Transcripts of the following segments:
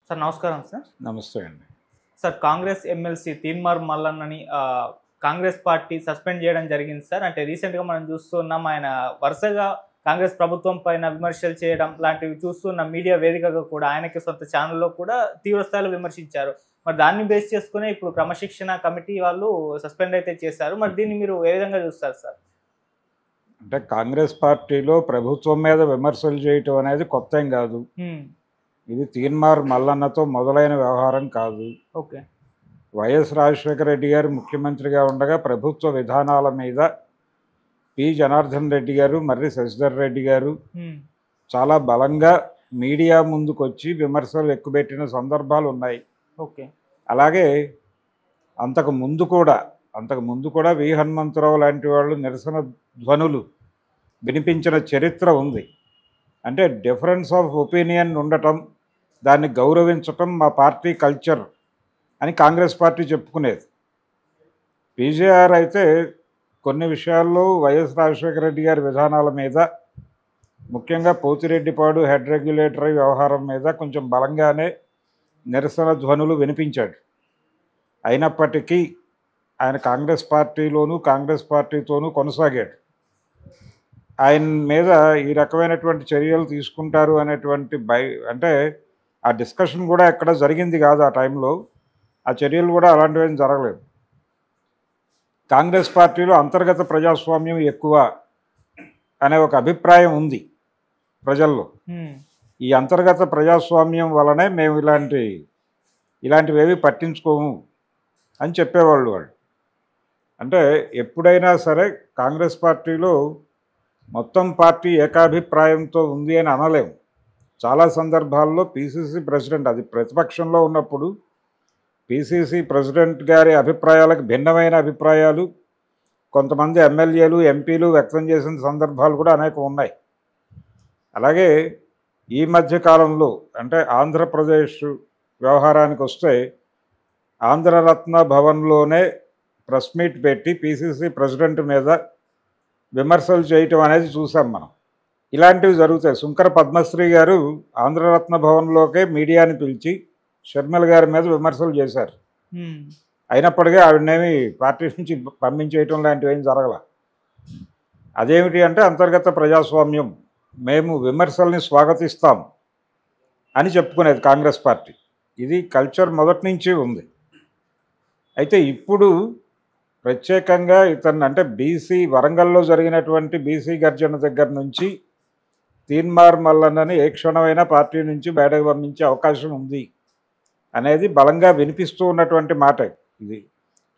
Sir నమస్కారం sir. నమస్తే అండి. సార్ కాంగ్రెస్ ఎమ్మెల్సీ తీన్మార్ మల్లన్నని కాంగ్రెస్ పార్టీ సస్పెండ్ చేయడం జరిగింది సార్. అంటే రీసెంట్‌గా మనం చూస్తున్నాం ఆయన వరుసగా కాంగ్రెస్ ప్రభుత్వం పైన విమర్శలు చేయడం లాంటివి చూస్తున్న మీడియా వేదికగా కూడా ఆయనకి సొంత ఛానెల్‌లో కూడా తీవ్ర స్థాయిలో విమర్శించారు. మరి దాన్ని బేస్ చేసుకునే ఇప్పుడు క్రమశిక్షణ కమిటీ వాళ్ళు సస్పెండ్ అయితే చేశారు. మరి దీన్ని మీరు ఏ విధంగా చూస్తారు సార్? అంటే కాంగ్రెస్ పార్టీలో ప్రభుత్వం మీద విమర్శలు చేయటం అనేది కొత్తేం కాదు. ఇది తీన్మార్ మల్లన్నతో మొదలైన వ్యవహారం కాదు. ఓకే. వైఎస్ రాజశేఖర రెడ్డి గారు ముఖ్యమంత్రిగా ఉండగా ప్రభుత్వ విధానాల మీద పి జనార్దన్ రెడ్డి గారు, మర్రి శశిధర్ రెడ్డి గారు చాలా బలంగా మీడియా ముందుకొచ్చి విమర్శలు ఎక్కుపెట్టిన సందర్భాలు ఉన్నాయి. ఓకే. అలాగే అంతకు ముందు కూడా వి హనుమంతరావు లాంటి వాళ్ళు నిరసన ధ్వనులు వినిపించిన చరిత్ర ఉంది. అంటే డిఫరెన్స్ ఆఫ్ ఒపీనియన్ ఉండటం, దాన్ని గౌరవించటం మా పార్టీ కల్చర్ అని కాంగ్రెస్ పార్టీ చెప్పుకునేది. పీజేఆర్ అయితే కొన్ని విషయాల్లో వైఎస్ రాజశేఖర రెడ్డి గారి విధానాల మీద, ముఖ్యంగా పోతిరెడ్డిపాడు హెడ్ రెగ్యులేటరీ వ్యవహారం మీద కొంచెం బలంగానే నిరసన ధ్వనులు వినిపించాడు. అయినప్పటికీ ఆయన కాంగ్రెస్ పార్టీతోనూ కొనసాగాడు. ఆయన మీద ఈ రకమైనటువంటి చర్యలు తీసుకుంటారు అనేటువంటి అంటే ఆ డిస్కషన్ కూడా ఎక్కడ జరిగింది కాదు ఆ టైంలో. ఆ చర్యలు కూడా అలాంటివేం జరగలేదు. కాంగ్రెస్ పార్టీలో అంతర్గత ప్రజాస్వామ్యం ఎక్కువ అనే ఒక అభిప్రాయం ఉంది ప్రజల్లో. ఈ అంతర్గత ప్రజాస్వామ్యం వలనే మేము ఇలాంటివేవి పట్టించుకోము అని చెప్పేవాళ్ళు వాళ్ళు. అంటే ఎప్పుడైనా సరే కాంగ్రెస్ పార్టీలో మొత్తం పార్టీ ఏకాభిప్రాయంతో ఉంది అని అనలేము. చాలా సందర్భాల్లో పిసిసి ప్రెసిడెంట్, అది ప్రతిపక్షంలో ఉన్నప్పుడు పిసిసి ప్రెసిడెంట్ గారి అభిప్రాయాలకు భిన్నమైన అభిప్రాయాలు కొంతమంది ఎమ్మెల్యేలు, ఎంపీలు వ్యక్తం చేసిన సందర్భాలు కూడా అనేకం ఉన్నాయి. అలాగే ఈ మధ్య కాలంలో అంటే ఆంధ్రప్రదేశ్ వ్యవహారానికి వస్తే ఆంధ్రరత్న భవన్లోనే ప్రెస్ మీట్ పెట్టి పిసిసి ప్రెసిడెంట్ మీద విమర్శలు చేయటం అనేది చూసాం మనం. ఇలాంటివి జరుగుతాయి. శుంకర పద్మశ్రీ గారు ఆంధ్రరత్న భవన్లోకే మీడియాని పిలిచి షర్మిల గారి మీద విమర్శలు చేశారు. అయినప్పటికీ ఆవిడనేమి పార్టీ నుంచి పంపించేయటం లాంటివి ఏం జరగల. అదేమిటి అంటే అంతర్గత ప్రజాస్వామ్యం, మేము విమర్శల్ని స్వాగతిస్తాం అని చెప్పుకునేది కాంగ్రెస్ పార్టీ. ఇది కల్చర్ మొదటి నుంచి ఉంది. అయితే ఇప్పుడు ప్రత్యేకంగా ఇతన్ని అంటే వరంగల్లో జరిగినటువంటి బీసీ గర్జన దగ్గర నుంచి తీన్మార్ మల్లన్నని ఏ క్షణమైనా పార్టీ నుంచి బయటకు పంపించే అవకాశం ఉంది అనేది బలంగా వినిపిస్తూ ఉన్నటువంటి మాట. ఇది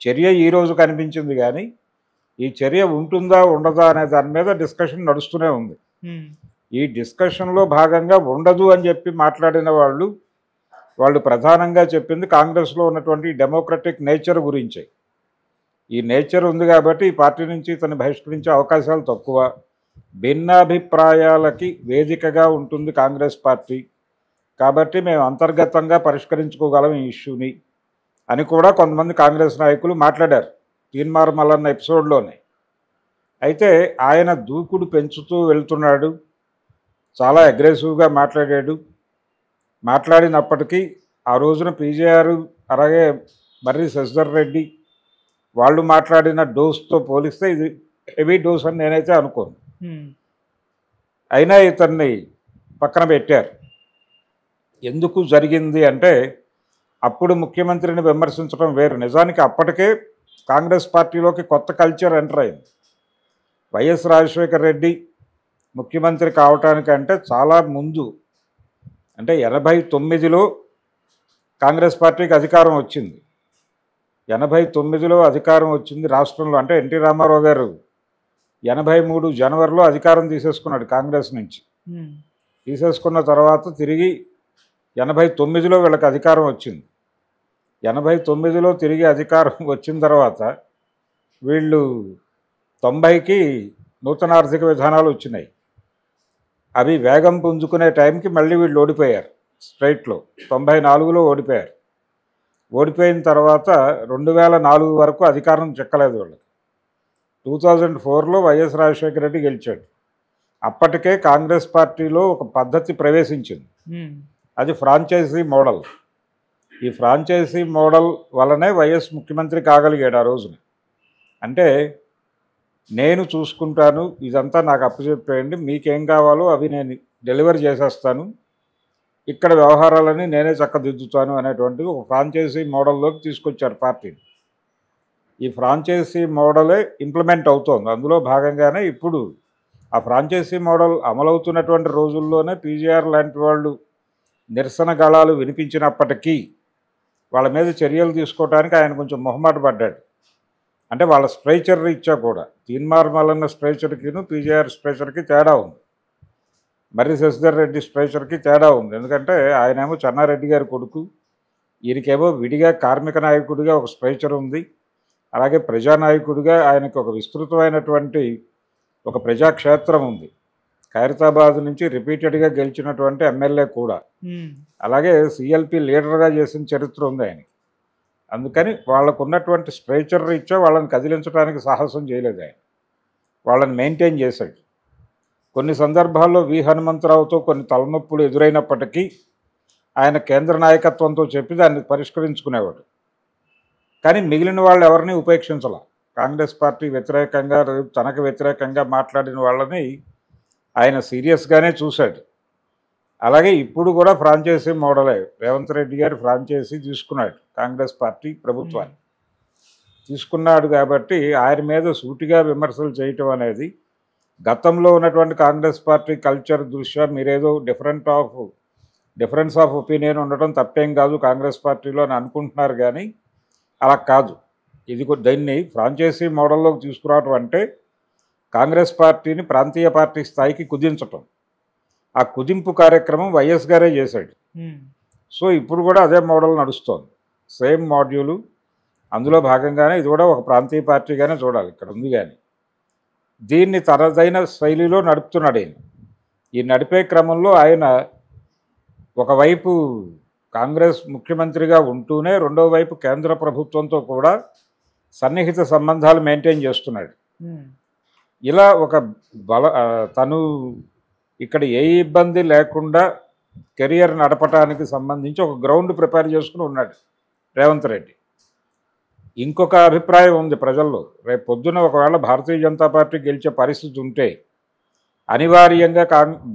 చర్య ఈరోజు కనిపించింది, కానీ ఈ చర్య ఉంటుందా ఉండదా అనే దాని మీద డిస్కషన్ నడుస్తూనే ఉంది. ఈ డిస్కషన్లో భాగంగా ఉండదు అని చెప్పి మాట్లాడిన వాళ్ళు ప్రధానంగా చెప్పింది కాంగ్రెస్లో ఉన్నటువంటి డెమోక్రటిక్ నేచర్ గురించే. ఈ నేచర్ ఉంది కాబట్టి ఈ పార్టీ నుంచి ఇతన్ని బహిష్కరించే అవకాశాలు తక్కువ, భిన్నాభిప్రాయాలకి వేదికగా ఉంటుంది కాంగ్రెస్ పార్టీ, కాబట్టి మేము అంతర్గతంగా పరిష్కరించుకోగలం ఈ ఇష్యూని అని కూడా కొంతమంది కాంగ్రెస్ నాయకులు మాట్లాడారు తీన్మార్ మల్లన్న ఎపిసోడ్లోనే. అయితే ఆయన దూకుడు పెంచుతూ వెళ్తున్నాడు, చాలా అగ్రెసివ్గా మాట్లాడినప్పటికీ ఆ రోజున పీజేఆర్ అలాగే మర్రి శశిధర్ రెడ్డి వాళ్ళు మాట్లాడిన డోస్తో పోలిస్తే ఇది హెవీ డోస్ అని నేనైతే అనుకోను. అయినా ఇతన్ని పక్కన పెట్టారు. ఎందుకు జరిగింది అంటే అప్పుడు ముఖ్యమంత్రిని విమర్శించడం వేరు. నిజానికి అప్పటికే కాంగ్రెస్ పార్టీలోకి కొత్త కల్చర్ ఎంటర్ అయింది. వైఎస్ రాజశేఖర రెడ్డి ముఖ్యమంత్రి కావటానికంటే చాలా ముందు, అంటే 89లో కాంగ్రెస్ పార్టీకి అధికారం వచ్చింది. 89లో అధికారం వచ్చింది రాష్ట్రంలో. అంటే ఎన్టీ రామారావు గారు 83 జనవరిలో అధికారం తీసేసుకున్నాడు కాంగ్రెస్ నుంచి. తీసేసుకున్న తర్వాత తిరిగి 89లో వీళ్ళకి అధికారం వచ్చింది. 89లో తిరిగి అధికారం వచ్చిన తర్వాత వీళ్ళు 90కి నూతన ఆర్థిక విధానాలు వచ్చినాయి. అవి వేగం పుంజుకునే టైంకి మళ్ళీ వీళ్ళు ఓడిపోయారు. స్ట్రైట్లో 94లో ఓడిపోయారు. ఓడిపోయిన తర్వాత 2004 వరకు అధికారం చెక్కలేదు వాళ్ళకి. 2004లో వైఎస్ రాజశేఖర రెడ్డి గెలిచాడు. అప్పటికే కాంగ్రెస్ పార్టీలో ఒక పద్ధతి ప్రవేశించింది. అది ఫ్రాంచైజీ మోడల్. ఈ ఫ్రాంచైజీ మోడల్ వల్లనే వైఎస్ ముఖ్యమంత్రి కాగలిగాడు ఆ రోజున. అంటే నేను చూసుకుంటాను, ఇదంతా నాకు అప్పచెప్పేయండి, మీకేం కావాలో అవి నేను డెలివరీ చేసేస్తాను, ఇక్కడ వ్యవహారాలని నేనే చక్కదిద్దుతాను అనేటువంటి ఒక ఫ్రాంచైజీ మోడల్లోకి తీసుకొచ్చారు పార్టీని. ఈ ఫ్రాంచైజీ మోడలే ఇంప్లిమెంట్ అవుతోంది. అందులో భాగంగానే ఇప్పుడు ఆ ఫ్రాంచైజీ మోడల్ అమలవుతున్నటువంటి రోజుల్లోనే పీజీఆర్ లాంటి వాళ్ళు నిరసన గళాలు వినిపించినప్పటికీ వాళ్ళ మీద చర్యలు తీసుకోవడానికి ఆయన కొంచెం మొహమాట పడ్డాడు. అంటే వాళ్ళ స్ట్రైచర్ రీత్యా కూడా తీన్మార్ మల్లన్న స్ట్రైచర్కిను పీజీఆర్ స్ట్రైచర్కి తేడా ఉంది, మర్రి శశిధర్ రెడ్డి స్ట్రైచర్కి తేడా ఉంది. ఎందుకంటే ఆయనేమో చెన్నారెడ్డి గారి కొడుకు, ఈయనకేమో విడిగా కార్మిక నాయకుడిగా ఒక స్ట్రైచర్ ఉంది, అలాగే ప్రజానాయకుడిగా ఆయనకు ఒక విస్తృతమైనటువంటి ఒక ప్రజాక్షేత్రం ఉంది. ఖైరతాబాద్ నుంచి రిపీటెడ్గా గెలిచినటువంటి ఎమ్మెల్యే కూడా, అలాగే సిఎల్పి లీడర్గా చేసిన చరిత్ర ఉంది ఆయనకి. అందుకని వాళ్ళకు ఉన్నటువంటి స్ట్రైచర్ రీత్యా వాళ్ళని కదిలించడానికి సాహసం చేయలేదు ఆయన, వాళ్ళని మెయింటైన్ చేశాడు. కొన్ని సందర్భాల్లో వి హనుమంతరావుతో కొన్ని తలనొప్పులు ఎదురైనప్పటికీ ఆయన కేంద్ర నాయకత్వంతో చెప్పి దాన్ని పరిష్కరించుకునేవాడు. కానీ మిగిలిన వాళ్ళు ఎవరిని ఉపేక్షించాల. కాంగ్రెస్ పార్టీ వ్యతిరేకంగా తనకు వ్యతిరేకంగా మాట్లాడిన వాళ్ళని ఆయన సీరియస్గానే చూశాడు. అలాగే ఇప్పుడు కూడా ఫ్రాంచైజీ మోడలే, రేవంత్ రెడ్డి గారు ఫ్రాంచైజీ తీసుకున్నాడు, కాంగ్రెస్ పార్టీ ప్రభుత్వాన్ని తీసుకున్నాడు. కాబట్టి ఆయన మీద సూటిగా విమర్శలు చేయటం అనేది గతంలో ఉన్నటువంటి కాంగ్రెస్ పార్టీ కల్చర్ దృష్ట్యా మీరేదో డిఫరెన్స్ ఆఫ్ ఒపీనియన్ ఉండటం తప్పేం కాదు కాంగ్రెస్ పార్టీలో అని అనుకుంటున్నారు, కానీ అలా కాదు. ఇది దీన్ని ఫ్రాంచైజీ మోడల్లోకి తీసుకురావటం అంటే కాంగ్రెస్ పార్టీని ప్రాంతీయ పార్టీ స్థాయికి కుదించటం. ఆ కుదింపు కార్యక్రమం వైఎస్ గారే చేశాడు. సో ఇప్పుడు కూడా అదే మోడల్ నడుస్తోంది, సేమ్ మాడ్యూలు. అందులో భాగంగానే ఇది కూడా ఒక ప్రాంతీయ పార్టీగానే చూడాలి ఇక్కడ ఉంది. కానీ దీన్ని తనదైన శైలిలో నడుపుతున్నాడు ఆయన. ఈ నడిపే క్రమంలో ఆయన ఒకవైపు కాంగ్రెస్ ముఖ్యమంత్రిగా ఉంటూనే రెండో వైపు కేంద్ర ప్రభుత్వంతో కూడా సన్నిహిత సంబంధాలు మెయింటైన్ చేస్తున్నాడు. ఇలా ఒక తను ఇక్కడ ఏ ఇబ్బంది లేకుండా కెరియర్ నడపడానికి సంబంధించి ఒక గ్రౌండ్ ప్రిపేర్ చేసుకుని ఉన్నాడు రేవంత్ రెడ్డి. ఇంకొక అభిప్రాయం ఉంది ప్రజల్లో, రేపు పొద్దున ఒకవేళ భారతీయ జనతా పార్టీ గెలిచే పరిస్థితి ఉంటే, అనివార్యంగా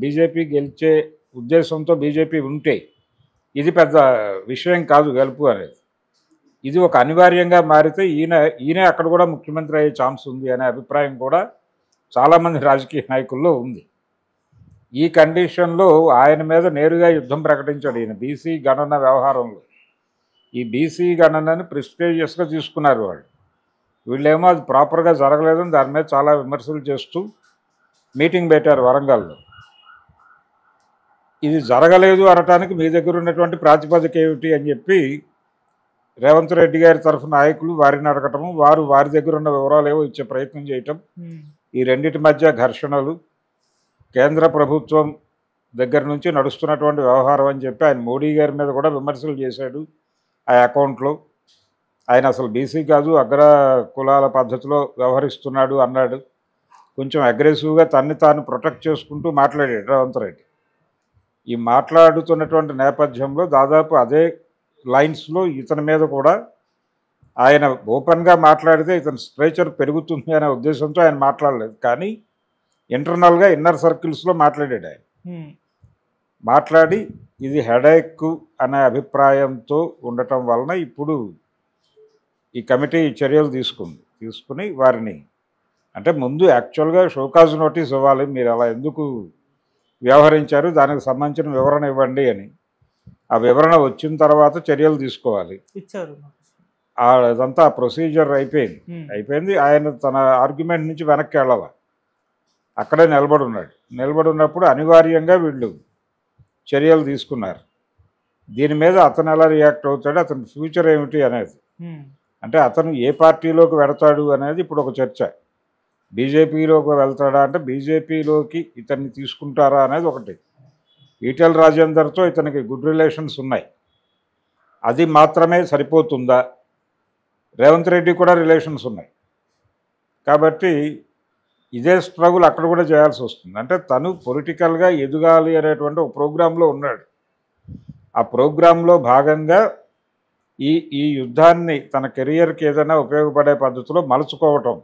బీజేపీ గెలిచే ఉద్దేశంతో బీజేపీ ఉంటే, ఇది పెద్ద విషయం కాదు గెలుపు అనేది. ఇది ఒక అనివార్యంగా మారితే ఈయనే అక్కడ కూడా ముఖ్యమంత్రి అయ్యే ఛాన్స్ ఉంది అనే అభిప్రాయం కూడా చాలామంది రాజకీయ నాయకుల్లో ఉంది. ఈ కండిషన్లో ఆయన మీద నేరుగా యుద్ధం ప్రకటించాడు ఈయన బీసీ గణన వ్యవహారంలో. ఈ బీసీ గణనని ప్రెస్టీజియస్గా తీసుకున్నారు వాళ్ళు. వీళ్ళేమో అది ప్రాపర్గా జరగలేదని దాని మీద చాలా విమర్శలు చేస్తూ మీటింగ్ పెట్టారు వరంగల్లో. ఇది జరగలేదు అనటానికి మీ దగ్గర ఉన్నటువంటి ప్రాతిపదిక ఏమిటి అని చెప్పి రేవంత్ రెడ్డి గారి తరఫు నాయకులు వారిని అడగటము, వారి దగ్గర ఉన్న వివరాలు ఏవో ఇచ్చే ప్రయత్నం చేయటం, ఈ రెండింటి మధ్య ఘర్షణలు, కేంద్ర ప్రభుత్వం దగ్గర నుంచి నడుస్తున్నటువంటి వ్యవహారం అని చెప్పి ఆయన మోడీ గారి మీద కూడా విమర్శలు చేశాడు. ఆ అకౌంట్లో ఆయన అసలు బీసీ కాదు, అగ్ర కులాల పద్ధతిలో వ్యవహరిస్తున్నాడు అన్నాడు. కొంచెం అగ్రెసివ్గా తన్ని తాను ప్రొటెక్ట్ చేసుకుంటూ మాట్లాడాడు రేవంత్ రెడ్డి. ఈ మాట్లాడుతున్నటువంటి నేపథ్యంలో దాదాపు అదే లైన్స్లో ఇతని మీద కూడా ఆయన ఓపెన్గా మాట్లాడితే ఇతని స్ట్రేచర్ పెరుగుతుంది అనే ఉద్దేశంతో ఆయన మాట్లాడలేదు, కానీ ఇంటర్నల్గా ఇన్నర్ సర్కిల్స్లో మాట్లాడాడు ఆయన. మాట్లాడి ఇది హెడేక్ అనే అభిప్రాయంతో ఉండటం వలన ఇప్పుడు ఈ కమిటీ చర్యలు తీసుకుని వారిని, అంటే ముందు యాక్చువల్గా షోకాజ్ నోటీస్ ఇవ్వాలి, మీరు అలా ఎందుకు వ్యవహరించారు దానికి సంబంధించిన వివరణ ఇవ్వండి అని. ఆ వివరణ వచ్చిన తర్వాత చర్యలు తీసుకోవాలి. ఇచ్చారు. అదంతా ప్రొసీజర్ అయిపోయింది. ఆయన తన ఆర్గ్యుమెంట్ నుంచి వెనక్కి వెళ్ళాలి, అక్కడే నిలబడి ఉన్నప్పుడు అనివార్యంగా వీళ్ళు చర్యలు తీసుకున్నారు. దీని మీద అతను ఎలా రియాక్ట్ అవుతాడు, అతని ఫ్యూచర్ ఏమిటి అనేది, అంటే అతను ఏ పార్టీలోకి వెడతాడు అనేది ఇప్పుడు ఒక చర్చ. బీజేపీలోకి వెళ్తాడా అంటే బీజేపీలోకి ఇతన్ని తీసుకుంటారా అనేది ఒకటి. ఈటెల రాజేందర్తో ఇతనికి గుడ్ రిలేషన్స్ ఉన్నాయి, అది మాత్రమే సరిపోతుందా? రేవంత్ రెడ్డి కూడా రిలేషన్స్ ఉన్నాయి కాబట్టి ఇదే స్ట్రగుల్ అక్కడ కూడా చేయాల్సి వస్తుంది. అంటే తను పొలిటికల్గా ఎదగాలి అనేటువంటి ఒక ప్రోగ్రాంలో ఉన్నాడు. ఆ ప్రోగ్రాంలో భాగంగా ఈ ఈ యుద్ధాన్ని తన కెరియర్కి ఏదైనా ఉపయోగపడే పద్ధతిలో మలుచుకోవటం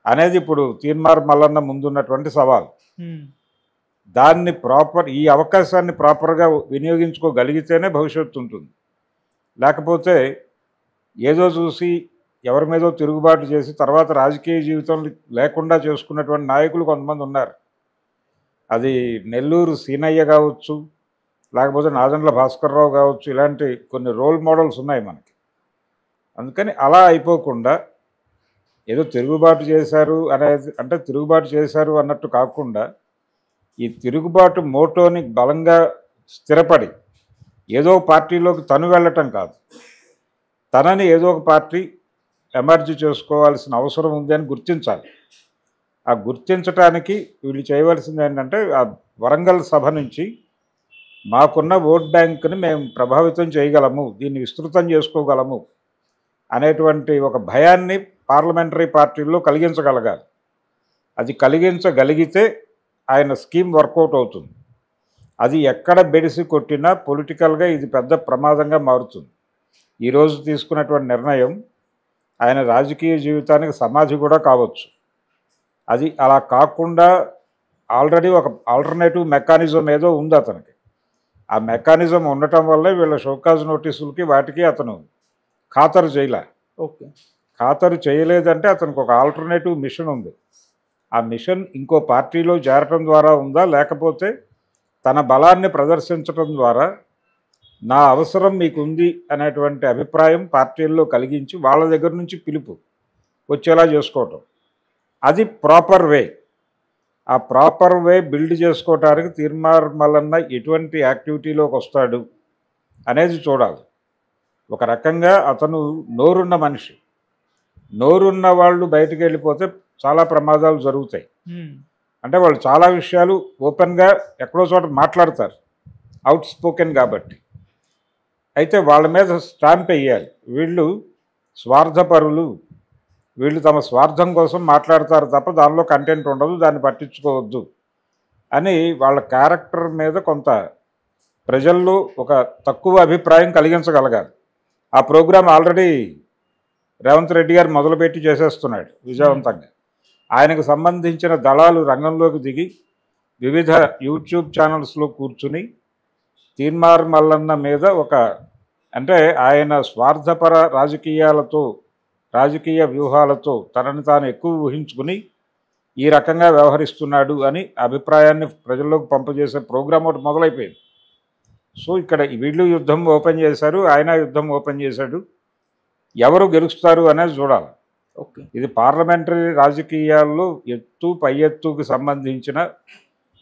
అనేది ఇప్పుడు తీన్మార్ మల్లన్న ముందున్నటువంటి సవాల్. దాన్ని ఈ అవకాశాన్ని ప్రాపర్గా వినియోగించుకోగలిగితేనే భవిష్యత్తు ఉంటుంది. లేకపోతే ఏదో చూసి ఎవరి మీదో తిరుగుబాటు చేసి తర్వాత రాజకీయ జీవితం లేకుండా చేసుకున్నటువంటి నాయకులు కొంతమంది ఉన్నారు. అది నెల్లూరు సీనయ్య కావచ్చు, లేకపోతే నాదెండ్ల భాస్కర్రావు కావచ్చు, ఇలాంటి కొన్ని రోల్ మోడల్స్ ఉన్నాయి మనకి. అందుకని అలా అయిపోకుండా ఏదో తిరుగుబాటు చేశారు అనేది, అంటే తిరుగుబాటు చేశారు అన్నట్టు కాకుండా ఈ తిరుగుబాటు మోటోని బలంగా స్థిరపడి ఏదో పార్టీలోకి తను వెళ్ళటం కాదు, తనని ఏదో ఒక పార్టీ ఎమర్జీ చేసుకోవాల్సిన అవసరం ఉంది అని గుర్తించాలి. ఆ గుర్తించటానికి వీళ్ళు చేయవలసింది ఏంటంటే, ఆ వరంగల్ సభ నుంచి మాకున్న ఓట్ బ్యాంకుని మేము ప్రభావితం చేయగలము, దీన్ని విస్తృతం చేసుకోగలము అనేటువంటి ఒక భయాన్ని పార్లమెంటరీ పార్టీల్లో కలిగించగలగాలి. అది కలిగించగలిగితే ఆయన స్కీమ్ వర్కౌట్ అవుతుంది. అది ఎక్కడ బెడిసి కొట్టినా పొలిటికల్గా ఇది పెద్ద ప్రమాదంగా మారుతుంది. ఈరోజు తీసుకున్నటువంటి నిర్ణయం ఆయన రాజకీయ జీవితానికి సమాధి కూడా కావచ్చు. అది అలా కాకుండా ఆల్రెడీ ఒక ఆల్టర్నేటివ్ మెకానిజం ఏదో ఉంది అతనికి. ఆ మెకానిజం ఉండటం వల్లే వీళ్ళ షోకాజ్ నోటీసులకి వాటికి అతను ఖాతరు చేయలే. ఓకే, ఖాతరు చేయలేదంటే అతనికి ఒక ఆల్టర్నేటివ్ మిషన్ ఉంది. ఆ మిషన్ ఇంకో పార్టీలో చేరటం ద్వారా ఉందా, లేకపోతే తన బలాన్ని ప్రదర్శించటం ద్వారా నా అవసరం మీకుంది అనేటువంటి అభిప్రాయం పార్టీల్లో కలిగించి వాళ్ళ దగ్గర నుంచి పిలుపు వచ్చేలా చేసుకోవటం, అది ప్రాపర్ వే. ఆ ప్రాపర్ వే బిల్డ్ చేసుకోవటానికి తీన్మార్ మల్లన్న ఎటువంటి యాక్టివిటీలోకి వస్తాడు అనేది చూడాలి. ఒక రకంగా అతను నోరున్న మనిషి. నోరున్న వాళ్ళు బయటికి వెళ్ళిపోతే చాలా ప్రమాదాలు జరుగుతాయి. అంటే వాళ్ళు చాలా విషయాలు ఓపెన్గా ఎక్కడో చోట మాట్లాడతారు, అవుట్ స్పోకెన్ కాబట్టి. అయితే వాళ్ళ మీద స్టాంప్ వేయాలి, వీళ్ళు స్వార్థపరులు, వీళ్ళు తమ స్వార్థం కోసం మాట్లాడతారు తప్ప దానిలో కంటెంట్ ఉండదు, దాన్ని పట్టించుకోవద్దు అని వాళ్ళ క్యారెక్టర్ మీద కొంత ప్రజల్లో ఒక తక్కువ అభిప్రాయం కలిగించగలగాలి. ఆ ప్రోగ్రాం ఆల్రెడీ రేవంత్ రెడ్డి గారు మొదలుపెట్టి చేసేస్తున్నాడు విజయవంతంగా. ఆయనకు సంబంధించిన దళాలు రంగంలోకి దిగి వివిధ యూట్యూబ్ ఛానల్స్లో కూర్చుని తీన్మార్ మల్లన్న మీద ఒక, అంటే ఆయన స్వార్థపర రాజకీయ వ్యూహాలతో తనని తాను ఎక్కువ ఊహించుకుని ఈ రకంగా వ్యవహరిస్తున్నాడు అని అభిప్రాయాన్ని ప్రజల్లోకి పంపజేసే ప్రోగ్రాం ఒకటి మొదలైపోయింది. సో ఇక్కడ వీళ్ళు యుద్ధం ఓపెన్ చేశారు, ఆయన యుద్ధం ఓపెన్ చేశాడు. ఎవరు గెలుస్తారు అనేది చూడాలి. ఓకే, ఇది పార్లమెంటరీ రాజకీయాల్లో పై ఎత్తుకు సంబంధించిన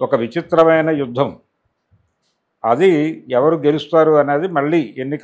ఒక విచిత్రమైన యుద్ధం. అది ఎవరు గెలుస్తారు అనేది మళ్ళీ